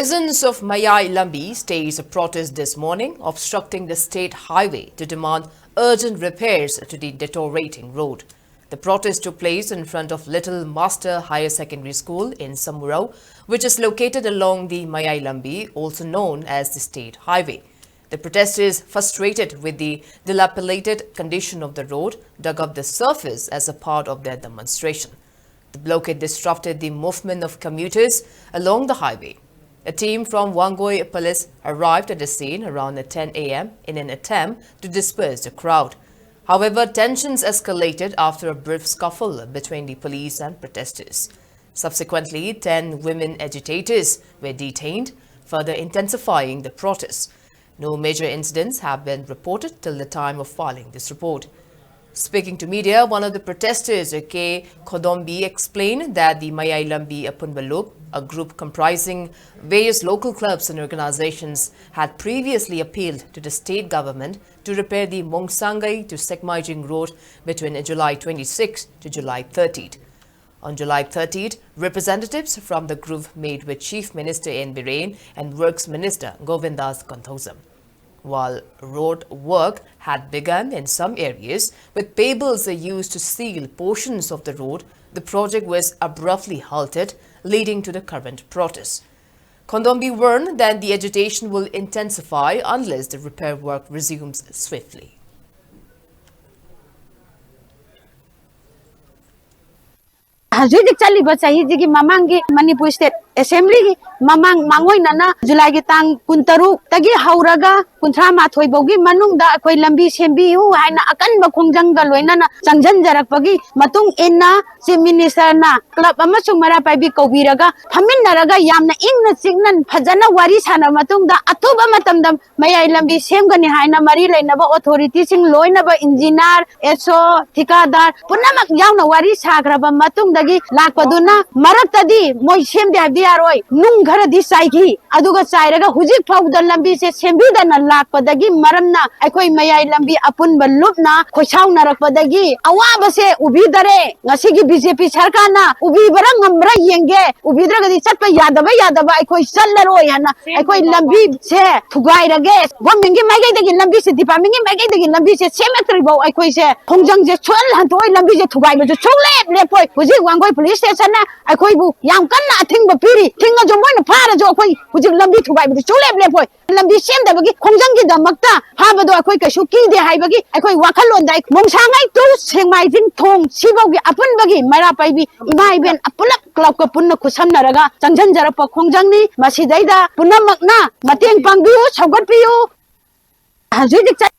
Residents of Mayai, Lambi staged a protest this morning, obstructing the state highway to demand urgent repairs to the deteriorating road. The protest took place in front of Little Master Higher Secondary School in Samurao, which is located along the Mayai Lambi, also known as the state highway. The protesters, frustrated with the dilapidated condition of the road, dug up the surface as a part of their demonstration. The blockade disrupted the movement of commuters along the highway. A team from Wangoi police arrived at the scene around 10 a.m. in an attempt to disperse the crowd. However, tensions escalated after a brief scuffle between the police and protesters. Subsequently, 10 women agitators were detained, further intensifying the protests. No major incidents have been reported till the time of filing this report. Speaking to media, one of the protesters, K. Kodombi, explained that the Mayai Lambi Apunbaluk, a group comprising various local clubs and organizations, had previously appealed to the state government to repair the Mongsangai to Sekmaijing road between July 26 to July 30. On July 30th, representatives from the group met with Chief Minister N. Biren and Works Minister Govindas Kanthosam. While road work had begun in some areas, with pebbles used to seal portions of the road, the project was abruptly halted, leading to the current protests. Kondombi warned that the agitation will intensify unless the repair work resumes swiftly. Hajudik chali ba chahi ji ki mamang gi Manipur State Assembly mamang mangoi nana July gi tang kuntaru tagi hauraga kunthra ma thoi bogi manung da koi lambi sembi hu haina akan ba khongjang ga loina na changjan jarak pagi matung enna chief minister na club amasung mara pai bi kobiraga thamin naraga yamna ingna chingnan phajana wari sana matung da athuba matam dam Mayai lambi sem gani haina mari leina ba authority sing loina ba engineer eso thikadar punamak yauna wari sagraba matung da lakpaduna maraktadi moi semde biaroi nung ghara di saigi aduga chairaga hujik phauda lambi se sembida na lakpadagi maramna aikoi Mayai lambi apun balupna khoisau narakpadagi awaba se ubidare ngasigi BJP sarkar na ubibara ngamra yenge ubidraga di chatpa yadaba aikoi sallaroi hana aikoi lambi se thugairage gomengi maigai dagi lambi se dipamengi maigai dagi lambi se semetri bau aikoi se khongjang je chol hantoi lambi je thugai ba chole lepoi hujik Wangoi police station na aikoi bu yam kanna athing ba piri thinga jo moina phara jo akoi hujik lambi thugai ba chole lepoi lambi sem da bagi khongjang gi damakta ha ba do akoi kaishu ki de hai bagi aikoi wakhalon dai mongsangai tu sengmai jing thong sibau gi apun bagi mara pai bi imai ben apulak club ka punna khusam naraga changjan jarapa khongjang ni masi daida punamakna mateng pangbiu saugat piu hajudik